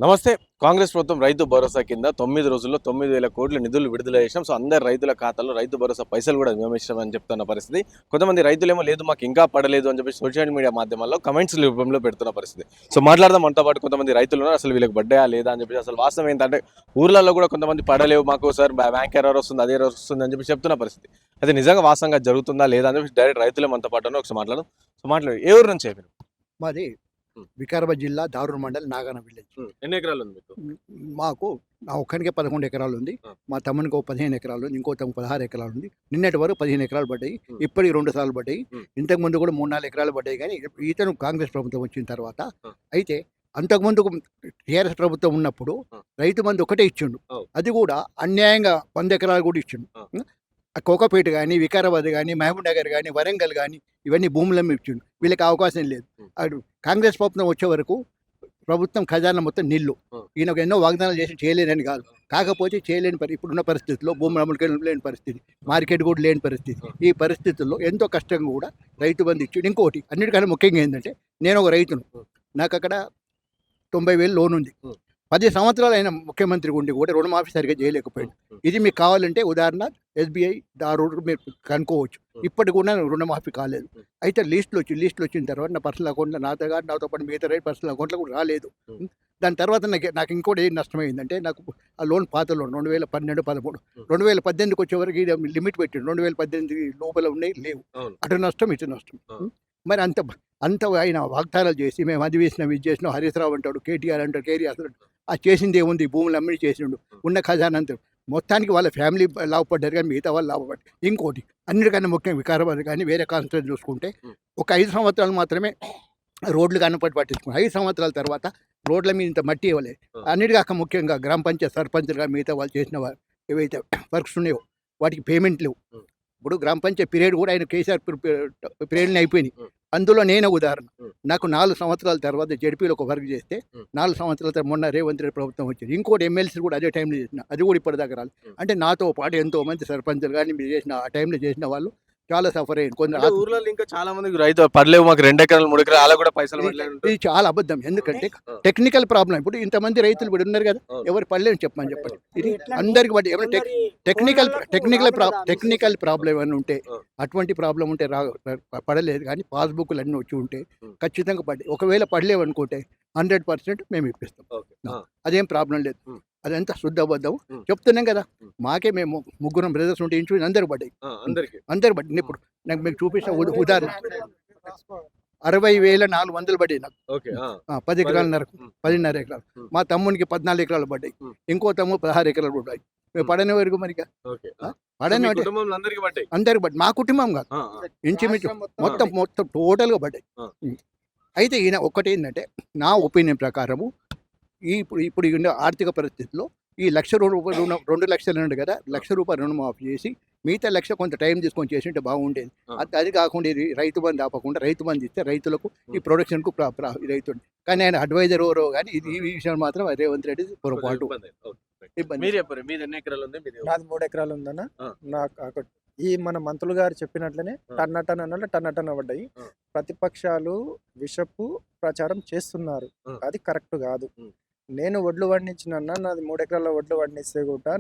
నమస్తే. కాంగ్రెస్ ప్రభుత్వం రైతు భరోసా కింద 9 రోజుల్లో 9,000 కోట్ల నిధులు విడుదల చేశాం. సో, అందరి రైతుల ఖాతాలో రైతు భరోసా పైసలు కూడా వేయించామని చెప్తున్న పరిస్థితి. కొంతమంది రైతులేమో లేదు మాకు ఇంకా పడలేదు అని చెప్పి సోషల్ మీడియా మాధ్యమాల్లో కమెంట్స్ రూపంలో పెడుతున్న పరిస్థితి. సో, మాట్లాడదాం మనతో పాటు కొంతమంది రైతులు ఉన్నారు. అసలు వీళ్ళకి పడ్డాయా లేదా అని చెప్పి అసలు వాస్తవం ఏంటంటే ఊర్లలో కూడా కొంతమంది పడలేవు మాకు సార్ బ్యాంక్ ఎర్రర్ వస్తుంది అదే ఎర్రర్ వస్తుంది అని చెప్పి చెప్తున్న పరిస్థితి. అది నిజంగా వాస్తవంగా జరుగుతుందా లేదా అని చెప్పి డైరెక్ట్ రైతులే మనతో పాటు ఉన్నారు. ఒకసారి మాట్లాడదాం. సో, మాట్లాడు ఏ ఊరు నుంచి మీరు? మాది వికారాబాద్ జిల్లా దారూర్ మండల్ నాగాన విలేజ్. ఎన్ని ఎకరాలు ఉంది మీకు? మాకు నా ఒక్కనికే 11 ఎకరాలు ఉంది. మా తమ్మునికి 15 ఎకరాలు ఉంది. ఇంకో తమ్ముడు 16 ఎకరాలు ఉంది. నిన్నటి వరకు 15 ఎకరాలు పడ్డాయి. ఇప్పటికి 2 సార్లు పడ్డాయి. ఇంతకు ముందు కూడా 3-4 ఎకరాలు పడ్డాయి. కానీ ఇతను కాంగ్రెస్ ప్రభుత్వం వచ్చిన తర్వాత అయితే అంతకుముందు టీఆర్ఎస్ ప్రభుత్వం ఉన్నప్పుడు రైతు బంధు ఒకటే ఇచ్చిండు. అది కూడా అన్యాయంగా 100 ఎకరాలు కూడా ఇచ్చిండు. కోకపేట కానీ, వికారాబాద్ కానీ, మహబూబ్ నగర్ కానీ, వరంగల్ కానీ ఇవన్నీ భూములమ్మి ఇచ్చిండు. వీళ్ళకి అవకాశం లేదు. అటు కాంగ్రెస్ ప్రభుత్వం వచ్చే వరకు ప్రభుత్వం ఖజానా మొత్తం నీళ్లు. ఈయనకు ఎన్నో వాగ్దానాలు చేసి చేయలేదని కాదు, కాకపోతే చేయలేని ఇప్పుడున్న పరిస్థితుల్లో భూములు అమలు లేని పరిస్థితి, మార్కెట్ కూడా లేని పరిస్థితి. ఈ పరిస్థితుల్లో ఎంతో కష్టంగా కూడా రైతు బంధు ఇచ్చిండు. ఇంకోటి అన్నిటికన్నా ముఖ్యంగా ఏంటంటే నేను ఒక రైతును, నాకు అక్కడ 90,000 లోన్ ఉంది. 10 సంవత్సరాలు అయిన ముఖ్యమంత్రి ఉండి కూడా రుణమాఫీ సరిగ్గా చేయలేకపోయాడు. ఇది మీకు కావాలంటే ఉదాహరణ ఎస్బీఐ దారుడు మీరు కనుక్కోవచ్చు. ఇప్పటికి కూడా రుణమాఫీ కాలేదు. అయితే లిస్టులు వచ్చిన తర్వాత నా పర్సనల్ అకౌంట్లో నాతో పాటు మిగతా రైతు పర్సనల్ అకౌంట్లో కూడా రాలేదు. దాని తర్వాత నాకు ఇంకోటి ఏం నష్టమైందంటే, నాకు ఆ లోన్ పాత లోన్ 2012-13 2018కి వచ్చేవరకు లిమిట్ పెట్టిండు. 2018 లోపల ఉన్నాయి లేవు. అటు నష్టం ఇటు నష్టం. మరి అంత ఆయన వాగ్దానాలు చేసి మేము అది వేసినాం ఇది చేసినాం, హరీష్ రావు అంటాడు, కేటీఆర్ అంటాడు, కేటీఆర్ ఆ చేసింది ఏముంది, భూములు అమ్మిడి చేసిండు, ఉన్న ఖజానా అంతా మొత్తానికి వాళ్ళ ఫ్యామిలీ లాభపడ్డారు కానీ మిగతా వాళ్ళు లాభపడ్డారు. ఇంకోటి అన్నిటికన్నా ముఖ్యం వికారాబాద్ కానీ వేరే కాన్స్టిట్యూన్సీ చూసుకుంటే ఒక 5 సంవత్సరాలు మాత్రమే రోడ్లు కనపడి పట్టించుకున్నాం. 5 సంవత్సరాల తర్వాత రోడ్ల మీద ఇంత మట్టి ఇవ్వలేదు. అన్నిటికాక ముఖ్యంగా గ్రామ పంచాయత్ సర్పంచ్గా మిగతా వాళ్ళు చేసిన ఏవైతే వర్క్స్ ఉన్నాయో వాటికి పేమెంట్ లేవు. ఇప్పుడు గ్రామ పంచాయత్ పీరియడ్ కూడా ఆయన కేసీఆర్ పీరియడ్ని అయిపోయినాయి. అందులో నేను ఉదాహరణ, నాకు 4 సంవత్సరాల తర్వాత జడ్పీలో ఒక వర్క్ చేస్తే 4 సంవత్సరాల తర్వాత మొన్న రేవంత్ రెడ్డి ప్రభుత్వం వచ్చింది. ఇంకోటి ఎమ్మెల్సీ కూడా అదే టైంలో చేసిన, అది కూడా ఇప్పటిదాకా రాలి. అంటే నాతో పాటు ఎంతోమంది సర్పంచులు కానీ మీరు చేసిన ఆ టైంలో చేసిన వాళ్ళు చాలా సఫర్ అయ్యింది. కొందరు ఊర్లలో ఇంకా చాలా మంది రైతు పడలేవు మాకు 2 ఎకరాలు 3 ఎకరాలు అలా కూడా పైసలు ఇది చాలా అబద్ధం. ఎందుకంటే టెక్నికల్ ప్రాబ్లం. ఇప్పుడు ఇంతమంది రైతులు కూడా ఉన్నారు కదా, ఎవరు పడలేని చెప్పండి. ఇది అందరికి బట్టి ఏమైనా టెక్నికల్ ప్రాబ్లం ఏమైనా ఉంటే, అటువంటి ప్రాబ్లం ఉంటే పడలేదు. కానీ పాస్బుక్లు అన్నీ వచ్చి ఉంటే ఖచ్చితంగా పడ్డాయి. ఒకవేళ పడలేవు అనుకుంటే 100% మేము ఇప్పిస్తాం. అదేం ప్రాబ్లం లేదు. అదంతా శుద్ధ అబద్ధం చెప్తున్నాం కదా. మేము 3 బ్రదర్స్ ఉంటే ఇన్సూరెన్స్ అందరికి పడ్డాయి. అందరికి పడ్డాయి. ఇప్పుడు నాకు మీకు చూపించిన ఉదాహరణ 60,400 పడ్డాయి నాకు. 10 ఎకరాలన్నర 10.5 ఎకరాలు. మా తమ్మునికి 14 ఎకరాలు పడ్డాయి. ఇంకో తమ్ముడు 16 ఎకరాలు పడ్డాయి. మేము పడని వరకు మరి పడని అందరికి పడ్డాయి. మా కుటుంబం కాదు, ఇంచుమించు మొత్తం టోటల్గా పడ్డాయి. అయితే ఈయన ఒక్కటి ఏంటంటే, నా ఒపీనియన్ ప్రకారము ఇప్పుడు ఉన్న ఆర్థిక పరిస్థితుల్లో ఈ 1,00,000 రూపాయలు 2 లక్షలు ఉండే కదా, 1,00,000 రూపాయలు రుణమాఫీ చేసి మిగతా 1,00,000 కొంత టైం తీసుకొని చేసింటే బాగుండేది. అది కాకుండా ఇది రైతు బంధు ఆపకుండా రైతు బంధు ఇస్తే రైతులకు ఈ ప్రొడక్షన్కు రైతు. కానీ ఆయన అడ్వైజర్ ఎవరో కానీ ఈ విషయం మాత్రం రేవంత్ రెడ్డి పొరపాటు. నాది 3 ఎకరాలు ఉందన్న. నాకు ఈ మన మంత్రులు గారు చెప్పినట్లనే టన్నటన్ పడ్డాయి. ప్రతిపక్షాలు విషపు ప్రచారం చేస్తున్నారు, అది కరెక్ట్ కాదు. నేను వడ్లు పండించిన, నాది 3 ఎకరాల వడ్లు పండిస్తే కూడా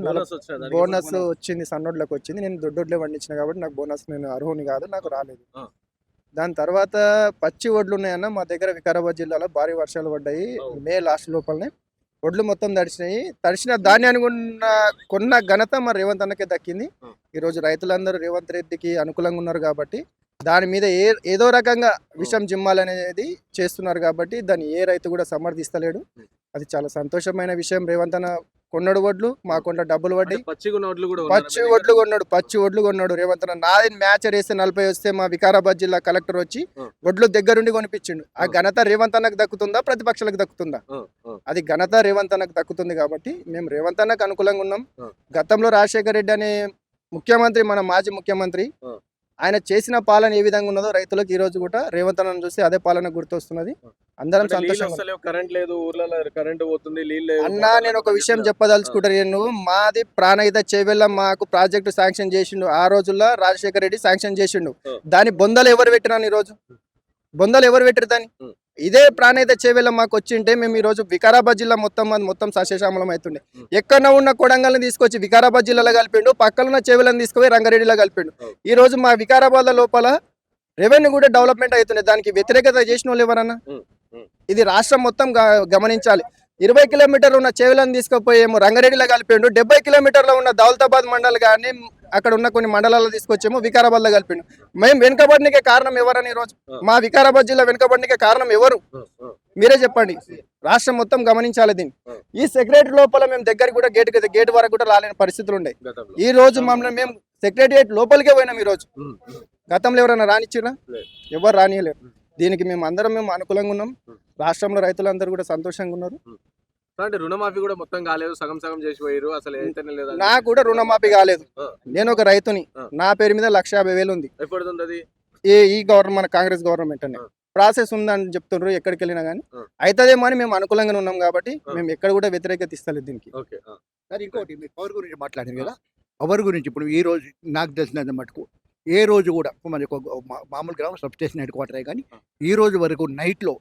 బోనస్ వచ్చింది, సన్నోడ్లకు వచ్చింది. నేను దొడ్డొడ్లే పండించిన కాబట్టి నాకు బోనస్, నేను అర్హుని కాదు, నాకు రాలేదు. దాని తర్వాత పచ్చి వడ్లు ఉన్నాయన్న మా దగ్గర వికారాబాద్ జిల్లాలో భారీ వర్షాలు పడ్డాయి. మే లాస్ట్ లోపలనే వడ్లు మొత్తం తడిచినాయి. తడిచిన ధాన్యాన్ని కొన్న ఘనత మరి రేవంత్ అన్నకే దక్కింది. ఈరోజు రైతులందరూ రేవంత్ రెడ్డికి అనుకూలంగా ఉన్నారు కాబట్టి దాని మీద ఏదో రకంగా విషం జిమ్మాలనేది చేస్తున్నారు కాబట్టి దాన్ని ఏ రైతు కూడా సమర్థిస్తలేడు. అది చాలా సంతోషమైన విషయం. రేవంత్ అన్న కొన్నాడు వడ్లు, మా కొండ డబ్బులు పడ్డాయి. పచ్చి వడ్లు కొన్నాడు రేవంత్ అన్న. నాది మ్యాచర్ వేస్తే 40 వస్తే మా వికారాబాద్ జిల్లా కలెక్టర్ వచ్చి వడ్లు దగ్గరుండి కొనిపించిండు. ఆ ఘనత రేవంత్ అన్నకు దక్కుతుందా, ప్రతిపక్షాలకు దక్కుతుందా? అది ఘనత రేవంత్ అన్నకు దక్కుతుంది కాబట్టి మేము రేవంత్ అన్నకు అనుకూలంగా ఉన్నాం. గతంలో రాజశేఖర రెడ్డి అనే ముఖ్యమంత్రి, మన మాజీ ముఖ్యమంత్రి, ఆయన చేసిన పాలన ఏ విధంగా ఉన్నదో రైతులకు ఈ రోజు కూడా రేవంత్ అన్నను చూసి అదే పాలన గుర్తొస్తున్నది. అందరం సంతోషంగా. అన్నా నేను ఒక విషయం చెప్పదలుచుకుంటాను. మాది ప్రాణహిత చేవెళ్ళ మాకు ప్రాజెక్టు శాంక్షన్ చేసిండు. ఆ రోజుల్లో రాజశేఖర రెడ్డి శాంక్షన్ చేసిండు. దాని బొందలు ఎవరు పెట్టినాను? ఈ రోజు బొందలు ఎవరు పెట్టారు? దాన్ని ఇదే ప్రాణేత చేవేళ మాకు వచ్చింటే మేము ఈ రోజు వికారాబాద్ జిల్లా మొత్తం సస్యశ్యామలం అవుతుండే. ఎక్కడ ఉన్న కొడంగల్ని తీసుకొచ్చి వికారాబాద్ జిల్లాలో కలిపిండు, పక్కన ఉన్న చేవేళ్ళని తీసుకుపోయి రంగారెడ్డిలో కలిపిండు. ఈ రోజు మా వికారాబాద్ లోపల రెవెన్యూ కూడా డెవలప్మెంట్ అవుతుంది. దానికి వ్యతిరేకత చేసిన వాళ్ళు ఎవరన్నా? ఇది రాష్ట్రం మొత్తం గమనించాలి. 20 కిలోమీటర్లు ఉన్న చేవెలను తీసుకుపోయేమో రంగారెడ్డిలో కలిపిండు, 70 కిలోమీటర్లో ఉన్న దౌలతాబాద్ మండల్ కానీ అక్కడ ఉన్న కొన్ని మండలాల్లో తీసుకొచ్చేమో వికారాబాద్లో కలిపిండు. మేము వెనుకబడినకే కారణం ఎవరని? ఈరోజు మా వికారాబాద్ జిల్లా వెనుకబడినకే కారణం ఎవరు? మీరే చెప్పండి. రాష్ట్రం మొత్తం గమనించాలి దీన్ని. ఈ సెక్రటరీ లోపల మేము దగ్గరికి కూడా గేట్ వరకు కూడా రాలేని పరిస్థితులు ఉన్నాయి. ఈ రోజు మమ్మల్ని మేము సెక్రటరియట్ లోపలికే పోయినాం. ఈ రోజు గతంలో ఎవరైనా రానిచ్చిరా? ఎవరు రానియలేరు. దీనికి మేము అనుకూలంగా ఉన్నాం. రాష్ట్రంలో రైతులందరూ కూడా సంతోషంగా ఉన్నారు. అంటే రుణమాఫీ కూడా మొత్తం కాలేదు, సగం సగం చేసి పోయారు. అసలు నాకు కూడా రుణమాఫీ కాలేదు. నేను ఒక రైతుని. నా పేరు మీద 1,50,000 ఉంది. ఎప్పుడు ఉంది? ఈ గవర్నమెంట్, మన కాంగ్రెస్ గవర్నమెంట్ అనే ప్రాసెస్ ఉందని చెప్తున్నారు. ఎక్కడికి వెళ్ళినా కానీ అవుతుందేమో అని మేము అనుకూలంగా ఉన్నాం కాబట్టి మేము ఎక్కడ కూడా వ్యతిరేకత ఇస్తలేదు దీనికి. సార్ ఇంకోటి, మీరు పవర్ గురించి మాట్లాడారు కదా, పవర్ గురించి ఇప్పుడు ఈ రోజు నాకు తెలిసినంత మటుకు ఏ రోజు కూడా మనకి మామూలు గ్రామం సబ్స్టేషన్ హెడ్ క్వార్టరే కానీ ఈ రోజు వరకు నైట్లో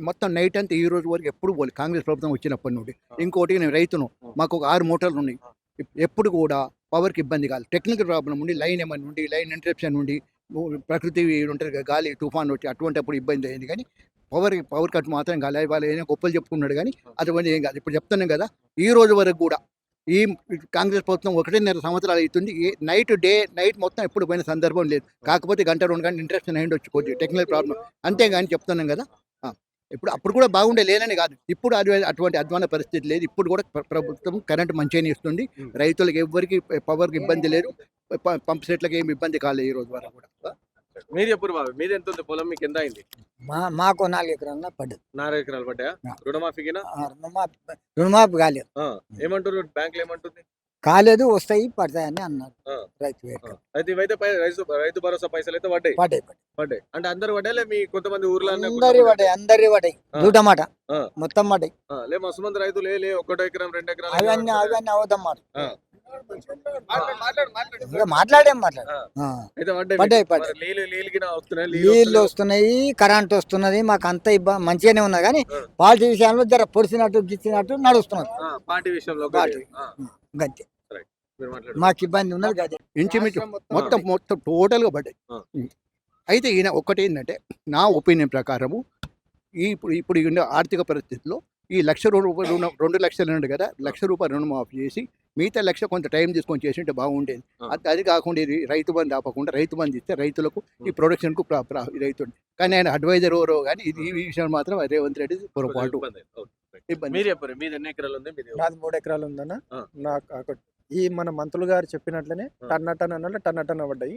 మొత్తం నైట్ అంతా ఈ రోజు వరకు ఎప్పుడు పోలేదు కాంగ్రెస్ ప్రభుత్వం వచ్చినప్పటి నుండి. ఇంకోటి నేను రైతును, మాకు ఒక 6 మోటార్లు ఉన్నాయి. ఎప్పుడు కూడా పవర్కి ఇబ్బంది కాదు. టెక్నికల్ ప్రాబ్లం ఉండి, లైన్ ఏమైనా ఉండి, లైన్ ఇంటరప్షన్ ఉండి, ప్రకృతి ఉంటుంది కదా, గాలి తుఫాన్ వచ్చి అటువంటిప్పుడు ఇబ్బంది అయింది. కానీ పవర్ కట్ మాత్రం కాలేదు. వాళ్ళు ఏదైనా గొప్పలు చెప్పుకున్నాడు కానీ అటువంటి ఏం కాదు. ఇప్పుడు చెప్తున్నాం కదా, ఈ రోజు వరకు కూడా ఈ కాంగ్రెస్ ప్రభుత్వం 1.5 సంవత్సరాలు అవుతుంది. నైట్ మొత్తం ఎప్పుడు పోయిన సందర్భం లేదు. కాకపోతే 1-2 గంటలు ఇంట్రెస్ట్ అయ్యి వచ్చి కొద్దిగా టెక్నికల్ ప్రాబ్లం అంతేగాని చెప్తున్నాం కదా. అప్పుడు కూడా బాగుండే లేనని కాదు. ఇప్పుడు అటువంటి అధ్వాన పరిస్థితి లేదు. ఇప్పుడు కూడా ప్రభుత్వం కరెంట్ మంచిగానే ఇస్తుంది. రైతులకు ఎవరికి పవర్కి ఇబ్బంది లేదు. పంప్ సెట్లకు ఏమి ఇబ్బంది కాలేదు ఈ రోజు వరకు కూడా. మీరు ఎప్పుడు బాబు, మీది ఎంత ఉంది పొలం? మీకు ఎంత అయింది? మాకు 4 ఎకరాల పడ్డది. 4 ఎకరాలు పడ్డా? రుణమాఫీకినా? రుణమాఫీ కాలేదు. ఏమంటారు బ్యాంకులు? ఏమంటుంది? కాలేదు, వస్తాయి పడతాయని అన్నారు రైతు. అయితే ఇవైతే రైతు భరోసా పైసలు అయితే పడ్డాయి. అంటే అందరు పడ్డాయి? మీ కొంతమంది ఊర్లో అందరి పడ్డాయి దూటమాట మొత్తం పడ్డాయి. లే మస్తు మంది రైతులు 1 ఎకరం 2 ఎకరాలు అవన్నీ అవద్దన్నమాట. మాట్లాడాం నీళ్ళు వస్తున్నాయి, కరెంట్ వస్తున్నది, మాకు అంత ఇబ్బంది మంచిగానే ఉన్నది. కానీ పార్టీ విషయంలో జర పొడిచినట్టు గిచ్చినట్టు నడుస్తున్నది. పార్టీ విషయంలో గంతే మాకు ఇబ్బంది ఉన్నది. గదే ఇంచుమించు మొత్తం టోటల్గా పడ్డాయి. అయితే ఈయన ఒక్కటి ఏంటంటే, నా ఒపీనియన్ ప్రకారము ఇప్పుడు ఉన్న ఆర్థిక పరిస్థితుల్లో ఈ 1,00,000 రూపాయలు 2 లక్షలు ఉండే కదా, 1,00,000 రూపాయలు రుణమాఫీ చేసి మిగతా 1,00,000 కొంత టైం తీసుకొని చేసింటే బాగుండేది. అది కాకుండా ఇది రైతు బంధు ఆపకుండా రైతు బంధు ఇస్తే రైతులకు ఈ ప్రొడక్షన్కు రైతు. కానీ ఆయన అడ్వైజర్ ఎవరో కానీ ఈ విషయం మాత్రం రేవంత్ రెడ్డి పొరపాటు. మీరు చెప్పారు, మీది ఎన్ని ఎకరాలు ఉంది? నాది 3 ఎకరాలు ఉందన్న. నాకు ఈ మన మంత్రులు గారు చెప్పినట్లనే టన్న పడ్డాయి.